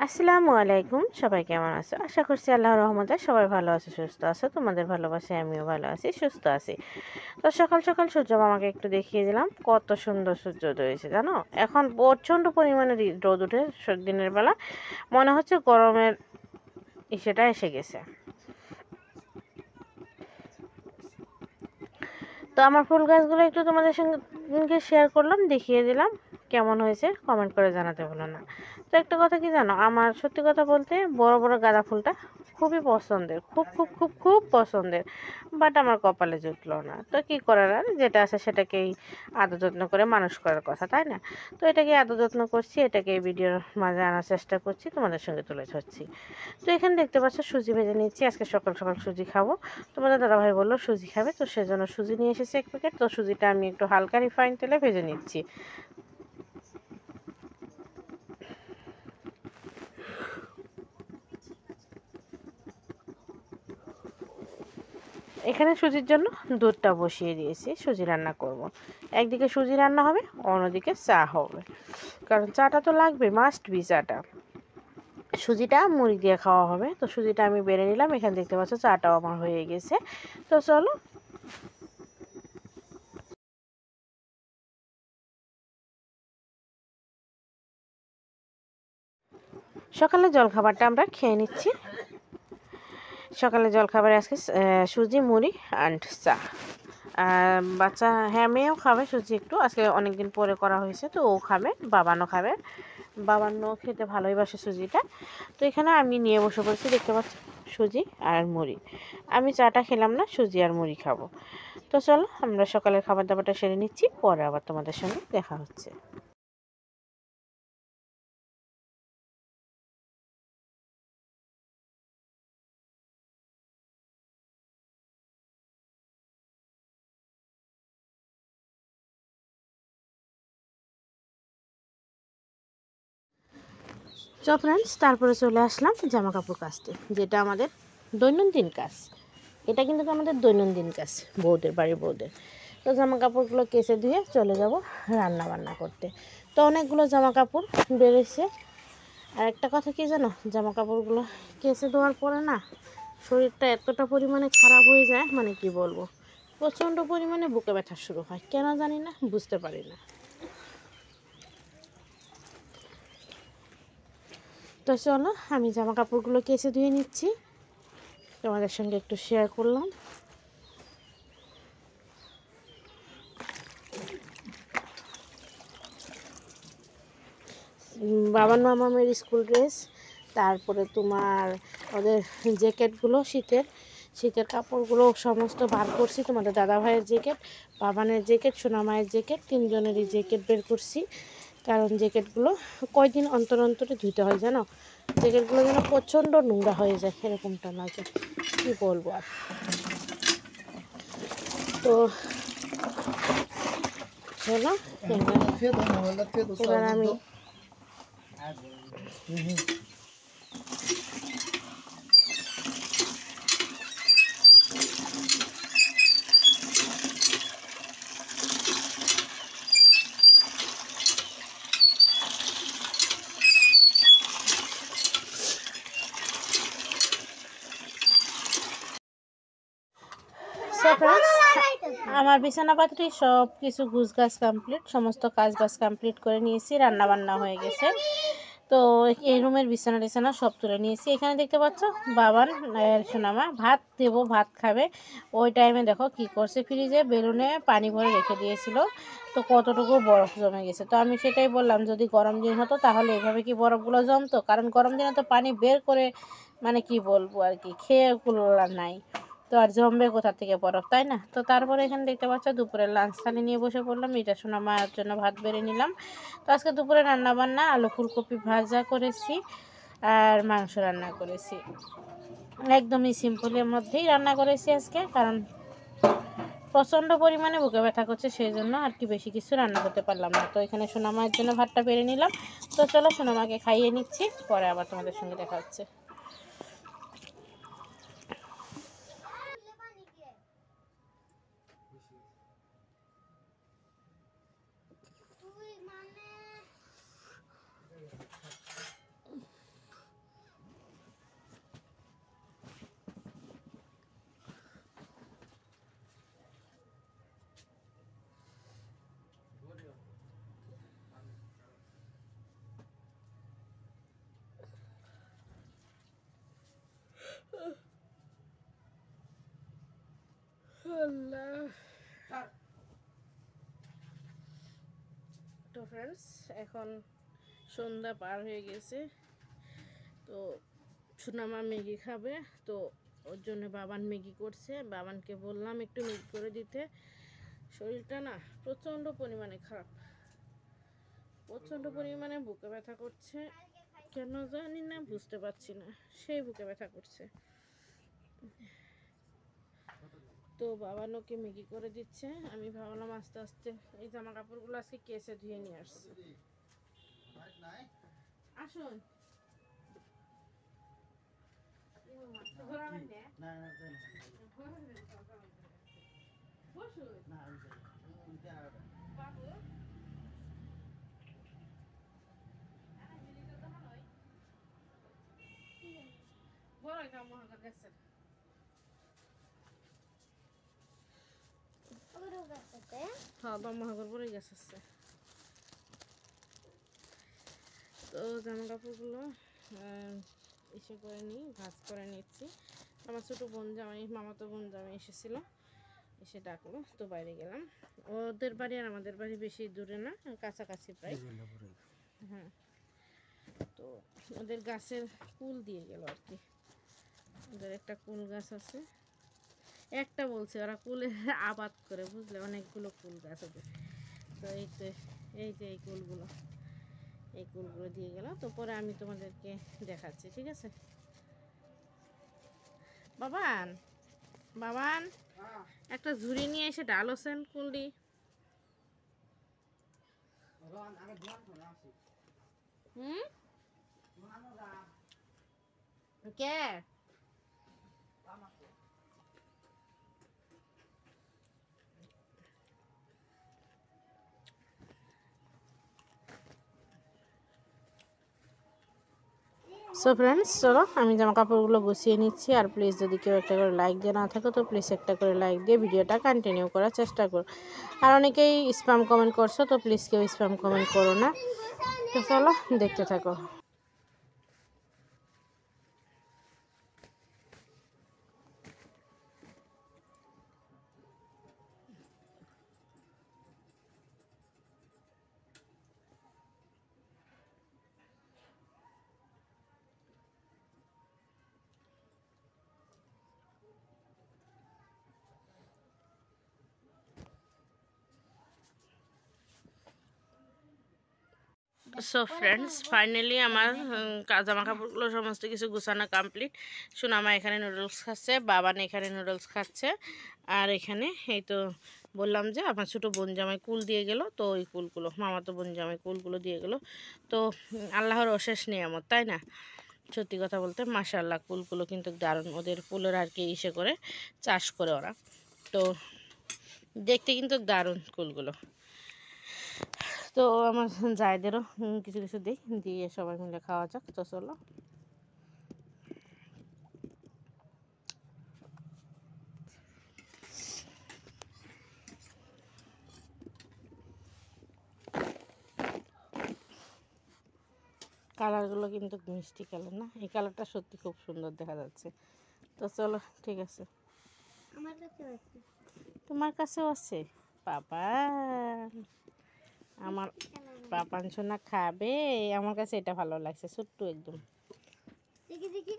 আসসালামু আলাইকুম, সবাই কেমন আছো? আশা করছি আল্লাহর রহমতে সবাই ভালো আছে, সুস্থ আছো। তোমাদের ভালোবাসায় আমিও ভালো আছি, সুস্থ আছি। তো সকাল সকাল সূর্য মামাকে একটু দেখিয়ে দিলাম, কত সুন্দর সূর্যোদয় হয়েছে জানো। এখন প্রচণ্ড পরিমাণে রোদ উঠে দিনের বেলা, মনে হচ্ছে গরমের ইসেটা এসে গেছে। তো আমার ফুল গাছগুলো একটু তোমাদের সঙ্গে শেয়ার করলাম, দেখিয়ে দিলাম। কেমন হয়েছে কমেন্ট করে জানাতে ভুলো না। তো একটা কথা কি জানো, আমার সত্যি কথা বলতে বড় বড় গাঁদা ফুলটা খুবই পছন্দের, খুব খুব খুব খুব পছন্দের। বাট আমার কপালে জুটলো না, তো কি করার, আর যেটা আছে সেটাকেই আদর যত্ন করে মানুষ করার কথা, তাই না? তো এটাকে আদর যত্ন করছি, এটাকে ভিডিওর মাঝে আনার চেষ্টা করছি, তোমাদের সঙ্গে তুলে ধরছি। তো এখানে দেখতে পাচ্ছ সুজি ভেজে নিচ্ছি। আজকে সকাল সকাল সুজি খাবো। তোমাদের দাদাভাই বললো সুজি খাবে, তো সেজন্য সুজি নিয়ে এসেছে 1 প্যাকেট। তো সুজিটা আমি একটু হালকা রিফাইন তেলে ভেজে নিচ্ছি। এখানে সুজির জন্য দুধটা বসিয়ে দিয়েছি, সুজি রান্না করব। একদিকে সুজি রান্না হবে, অন্যদিকে চা হবে, কারণ চাটা তো লাগবে, মাস্ট বি চাটা। সুজিটা মুড়ি দিয়ে খাওয়া হবে। তো সুজিটা আমি বেড়ে নিলাম। এখানে দেখতে পাচ্ছ চাটাও আমার হয়ে গেছে। তো চলো। সকালে জলখাবারটা আমরা খেয়ে নিচ্ছি। সকালে জলখাবারে আজকে সুজি, মুড়ি অ্যান্ড চা। বাচ্চা, হ্যাঁ, মেয়েও খাবে সুজি একটু, আজকে অনেক দিন পরে করা হয়েছে, তো ও খাবে, বাবানও খাবে। বাবানও খেতে ভালোই বাসে সুজিটা। তো এখানে আমি নিয়ে বসে পড়েছি, দেখতে পাচ্ছি সুজি আর মুড়ি। আমি চাটা খেলাম না, সুজি আর মুড়ি খাবো। তো চলো আমরা সকালের খাবার দাবারটা সেরে নিচ্ছি, পরে আবার তোমাদের সঙ্গে দেখা হচ্ছে। তো ফ্রেন্ডস, তারপরে চলে আসলাম জামা কাপড় কাচতে, যেটা আমাদের দৈনন্দিন কাজ। এটা কিন্তু আমাদের দৈনন্দিন কাজ, বউদের, বাড়ির বউদের। তো জামা কাপড়গুলো কেচে ধুয়ে চলে যাব রান্না বান্না করতে। তো অনেকগুলো জামা কাপড় বেড়েছে। আর একটা কথা কি জানো, জামা কাপড়গুলো কেচে দেওয়ার পরে না, শরীরটা এতটা পরিমাণে খারাপ হয়ে যায়, মানে কি বলবো, প্রচণ্ড পরিমাণে বুকে ব্যথা শুরু হয়, কেন জানি না, বুঝতে পারি না। তো চলো আমি জামা কাপড়গুলো কেচে ধুয়ে নিচ্ছি, তোমাদের সঙ্গে একটু শেয়ার করলাম। বাবার মামামের স্কুল ড্রেস, তারপরে তোমার ওদের জ্যাকেটগুলো, শীতের কাপড়গুলো সমস্ত বার করছি। তোমাদের দাদা ভাইয়ের জ্যাকেট, বাবানের জ্যাকেট, সোনামায়ের জ্যাকেট, তিনজনেরই জ্যাকেট বের করছি। কারণ জ্যাকেটগুলো কয়দিন অন্তর অন্তরে ধুতে হয় জানো, জ্যাকেটগুলো যেন প্রচণ্ড নোংরা হয়ে যায়, এরকমটা লাগে, কী বলবো আর। তো চলো এবার আমি আমার বিছানাপাতি সব কিছু গুছগাছ কমপ্লিট, সমস্ত কাজ বাজ কমপ্লিট করে নিয়েছি, রান্না বান্না হয়ে গেছে। তো এই রুমের বিছানা টিছানা সব তুলে নিয়েছি। এখানে দেখতে পাচ্ছ বাবার সোনামা ভাত দেবো, ভাত খাবে। ওই টাইমে দেখো কি করছে, ফ্রিজে বেলুনে পানি ভরে রেখে দিয়েছিল, তো কতটুকু বরফ জমে গেছে। তো আমি সেটাই বললাম, যদি গরম দিন হতো তাহলে এভাবে কি বরফগুলো জমতো, কারণ গরম দিনে তো পানি বের করে, মানে কি বলবো আর কি, খেয়ে কুলোলা নাই, তো আর জমবে কোথা থেকে বরফ, তাই না? তো তারপরে এখানে দেখতে পাচ্ছ দুপুরের লাঞ্চ থালি নিয়ে বসে পড়লাম। এটা সোনা মায়ের জন্য ভাত বেড়ে নিলাম। তো আজকে দুপুরে রান্না বান্না আলু ফুলকপি ভাজা করেছি আর মাংস রান্না করেছি, একদমই সিম্পলের মধ্যেই রান্না করেছি আজকে, কারণ প্রচণ্ড পরিমাণে বুকে ব্যথা করছে, সেই জন্য আর কি বেশি কিছু রান্না করতে পারলাম না। তো এখানে সোনামায়ের জন্য ভাতটা বেড়ে নিলাম। তো চলো সোনামাকে খাইয়ে নিচ্ছি, পরে আবার তোমাদের সঙ্গে দেখা হচ্ছে। ফ্রেন্ডস, এখন সন্ধ্যা পার হয়ে গেছে। তো সুনামা ম্যাগি খাবে, তো ওর জন্য বাবান ম্যাগি করছে। বাবানকে বললাম একটু ম্যাগি করে দিতে। শরীরটা না প্রচণ্ড পরিমাণে খারাপ, প্রচণ্ড পরিমাণে বুকে ব্যথা করছে, কেন জানি না, বুঝতে পারছি না, সেই বুকে ব্যথা করছে। তো বাবানোকে ম্যাগি করে দিচ্ছে। আমি ভাবলাম আস্তে আস্তে এই জামা কাপড়গুলো আজকে কেসে ধুয়ে নিয়ে আসছি। আসুন বড় কাম গেছে। হ্যাঁ, দমহাগর পরে গেছে। তো জামা কাপড়গুলো এসে করে নিই, ভাঁজ করে নিচ্ছি। আমার ছোটো বোন জামাই, মামাতো বোন জামাই এসেছিলো, এসে ডাকলো, তো বাইরে গেলাম। ওদের বাড়ি আর আমাদের বাড়ি বেশি দূরে না, কাছাকাছি প্রায়। হ্যাঁ, তো ওদের গাছের কুল দিয়ে গেল আর কি। ওদের একটা কুল গাছ আছে, একটা বলছে ওরা কুলে আবাদ করে, বুঝলে, অনেকগুলো কুল গাছ ওদের। তো এই যে এই কুলগুলো দিয়ে গেল। তো পরে আমি তোমাদেরকে দেখাচ্ছি, ঠিক আছে? বাবান বাবান একটা ঝুড়ি নিয়ে এসে ডালোছেন কুলডি। কে সো ফ্রেন্ডস, চলো আমি জামা কাপড়গুলো গুছিয়ে নিচ্ছি। আর প্লিজ যদি কেউ একটা করে লাইক দিয়ে না থাকো, তো প্লিজ একটা করে লাইক দিয়ে ভিডিওটা কন্টিনিউ করার চেষ্টা করো। আর অনেকেই স্প্যাম কমেন্ট করছো, তো প্লিজ কেউ স্প্যাম কমেন্ট করো না। তো চলো দেখতে থাকো। সো ফ্রেন্ডস, ফাইনালি আমার জামা কাপড়গুলো সমস্ত কিছু গুছানো কমপ্লিট। সুনামা এখানে নুডলস খাচ্ছে, বাবান এখানে নুডলস খাচ্ছে, আর এখানে এই তো বললাম যে আমার ছোটো বোন জামাই কুল দিয়ে গেল। তো ওই কুলগুলো, মামাতো বোন জামাই কুলগুলো দিয়ে গেল। তো আল্লাহর অশেষ নিয়ামত, তাই না? সত্যি কথা বলতে মাশাআল্লাহ, কুলগুলো কিন্তু দারুণ। ওদের কুলের আর কি ইসে করে চাষ করে ওরা, তো দেখতে কিন্তু দারুণ কুলগুলো। তো আমার জায়দেরও কিছু কিছু দিই, দিয়ে সবাই মিলে খাওয়া যাক। তো চলো। কালারগুলো কিন্তু মিষ্টি কালার না, এই কালারটা সত্যি খুব সুন্দর দেখা যাচ্ছে। তো চলো, ঠিক আছে। তোমার কাছেও আছে? বাবা, আমার পাপান সোনা খাবে। আমার কাছে এটা ভালো লাগছে, ছোট্ট একদম। দেখি দেখি,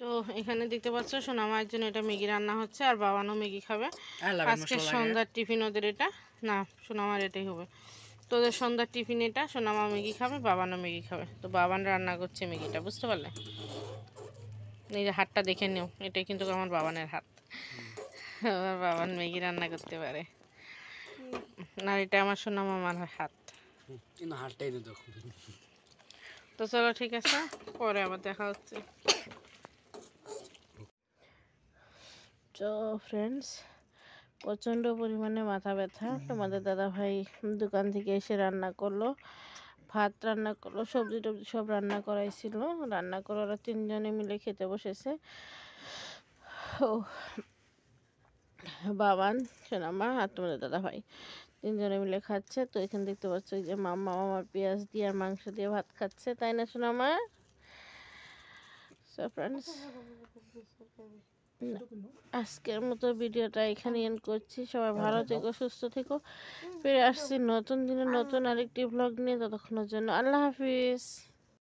তো এখানে দেখতে পাচ্ছ সোনামার জন্য এটা ম্যাগি রান্না হচ্ছে, আর বাবানও ম্যাগি খাবে আজকে সন্ধ্যার টিফিন। ওদের এটা না, সোনামার এটাই হবে। তো ওদের সন্ধ্যার টিফিন এটা, সোনামা ম্যাগি খাবে, বাবানও ম্যাগি খাবে। তো বাবান রান্না করছে ম্যাগিটা, বুঝতে পারলে? এই যে হাতটা দেখে নিও, এটাই কিন্তু আমার বাবানের হাত। আমার বাবান ম্যাগি রান্না করতে পারে না, এটা আমার সোনামামার হাত। তো চলো, ঠিক আছে, পরে আবার দেখা হচ্ছে। তো ফ্রেন্ডস, প্রচণ্ড পরিমাণে মাথা ব্যথা। তোমাদের দাদা ভাই দোকান থেকে এসে রান্না করলো, ভাত রান্না করলো, সবজি টবজি সব রান্না করাইছিল। রান্না করে ওরা তিনজনে মিলে খেতে বসেছে। ও বাবান, সোনামা আর তোমাদের দাদা ভাই তিনজনে মিলে খাচ্ছে। তো এখানে দেখতে পাচ্ছ এই যে মাম্মা আমার পেঁয়াজ দিয়ে আর মাংস দিয়ে ভাত খাচ্ছে, তাই না সোনামা? সো ফ্রেন্ডস, আজকের মতো ভিডিওটা এখানে এন্ড করছি। সবাই ভালো থেকো, সুস্থ থেকো। ফিরে আসছি নতুন দিনে নতুন আরেকটি ব্লগ নিয়ে। ততক্ষণের জন্য আল্লাহ হাফিজ।